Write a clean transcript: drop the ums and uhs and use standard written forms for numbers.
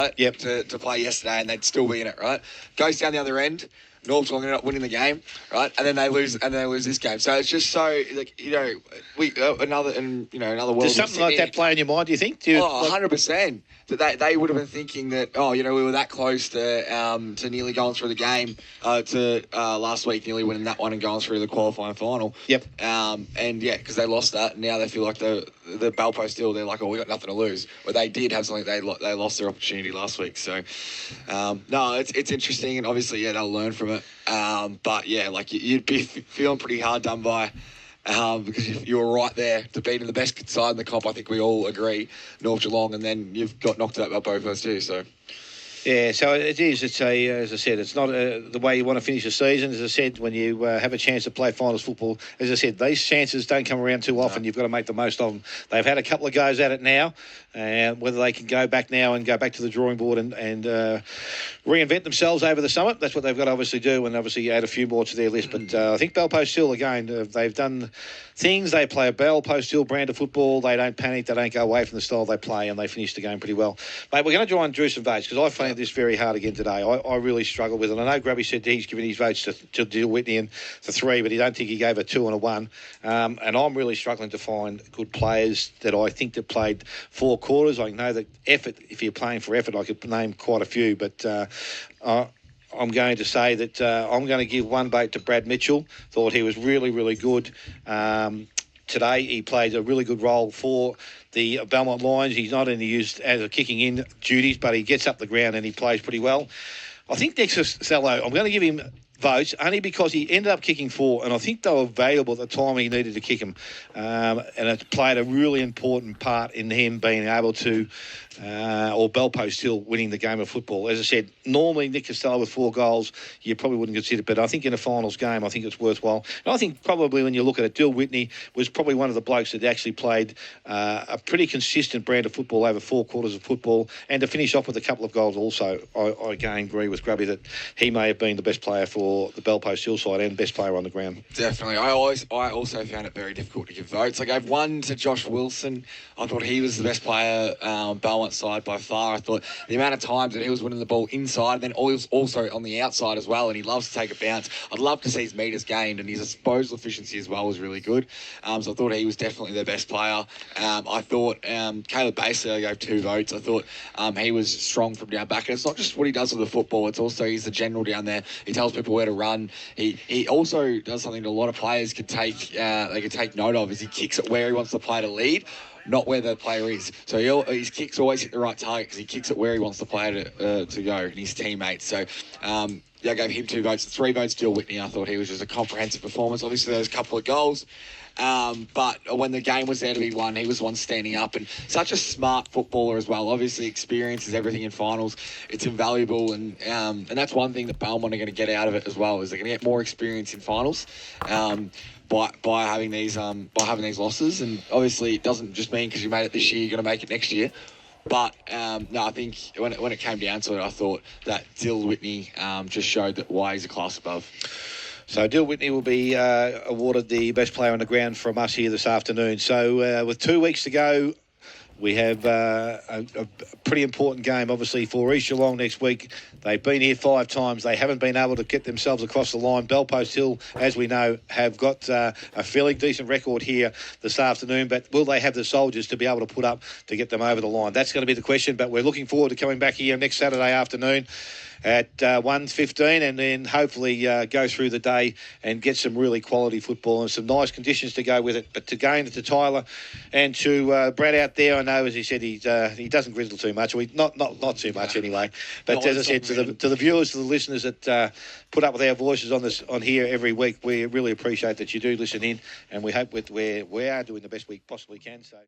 right? Yep. To play yesterday, and they'd still be in it, right? Goes down the other end. North ended up winning the game, right? And then they lose, this game. So it's just so another world. Does something like that play in your mind? Do you think? 100%. That they would have been thinking that we were that close to nearly going through the game to last week, nearly winning that one and going through the qualifying final. Yep. Because they lost that, and now they feel like the bell post still. They're like, we got nothing to lose. But they did have something. They lost their opportunity last week. So no, it's interesting, and obviously they'll learn from it. But yeah, like you'd be feeling pretty hard done by. Because you were right there to beat the best side in the comp, I think we all agree, North Geelong, and then you've got knocked out by both of us too. So, yeah, so it is. It's as I said, it's not the way you want to finish a season. As I said, when you have a chance to play finals football, as I said, these chances don't come around too often. No. You've got to make the most of them. They've had a couple of goes at it now, and whether they can go back now and go back to the drawing board and reinvent themselves over the summit, that's what they've got to obviously do, and obviously add a few more to their list. But I think Bell Post Hill, again, they've done things. They play a Bell Post Hill brand of football. They don't panic. They don't go away from the style they play, and they finish the game pretty well. Mate, we're going to try and draw some votes because I found this very hard again today. I really struggled with it. I know Grubby said he's given his votes to Dill Whitney and the 3, but he don't think he gave a 2 and a 1. And I'm really struggling to find good players that I think that played 4 quarters. I know that effort, if you're playing for effort, I could name quite a few, but I'm going to say that I'm going to give 1 vote to Brad Mitchell. Thought he was really, really good. Today he played a really good role for the Belmont Lions. He's not only used as a kicking in duties, but he gets up the ground and he plays pretty well. I think Dexter Sallow, I'm going to give him votes only because he ended up kicking 4, and I think they were valuable at the time he needed to kick them, and it played a really important part in him being able to or Bell Post Hill winning the game of football. As I said, normally Nick Costello with 4 goals you probably wouldn't consider, but I think in a finals game I think it's worthwhile. And I think probably when you look at it, Dill Whitney was probably one of the blokes that actually played a pretty consistent brand of football over 4 quarters of football, and to finish off with a couple of goals also. I again agree with Grubby that he may have been the best player for the Bell Post Hill side and best player on the ground. Definitely. I also found it very difficult to give votes. I gave 1 to Josh Wilson. I thought he was the best player Belmont side by far. I thought the amount of times that he was winning the ball inside and then also on the outside as well, and he loves to take a bounce. I'd love to see his metres gained, and his disposal efficiency as well was really good. So I thought he was definitely their best player. I thought Caleb Baser, I gave 2 votes. I thought he was strong from down back, and it's not just what he does with the football, it's also he's the general down there. He tells people where to run. He also does something that a lot of players could take note of, is he kicks it where he wants the player to lead, not where the player is. So his kicks always hit the right target because he kicks it where he wants the player to go and his teammates. So I gave him 2 votes. 3 votes to Dill Whitney. I thought he was just a comprehensive performance. Obviously, there was a couple of goals. But when the game was there to be won, he was the one standing up, and such a smart footballer as well. Obviously, experience is everything in finals. It's invaluable, and that's one thing that Belmont are going to get out of it as well, is they're going to get more experience in finals by having these losses. And obviously, it doesn't just mean because you made it this year, you're going to make it next year. But no, I think when it came down to it, I thought that Dill Whitney just showed that why he's a class above. So Dill Whitney will be awarded the best player on the ground from us here this afternoon. So with 2 weeks to go, we have a pretty important game, obviously, for East Geelong next week. They've been here 5 times. They haven't been able to get themselves across the line. Bell Post Hill, as we know, have got a fairly decent record here this afternoon. But will they have the soldiers to be able to put up to get them over the line? That's going to be the question. But we're looking forward to coming back here next Saturday afternoon at 1:15, and then hopefully go through the day and get some really quality football and some nice conditions to go with it. But again, to Tyler and to Brad out there, I know, as he said, he doesn't grizzle too much. Not too much anyway. But as I said, to the viewers, to the listeners that put up with our voices on here every week, we really appreciate that you do listen in, and we hope we are doing the best we possibly can. So.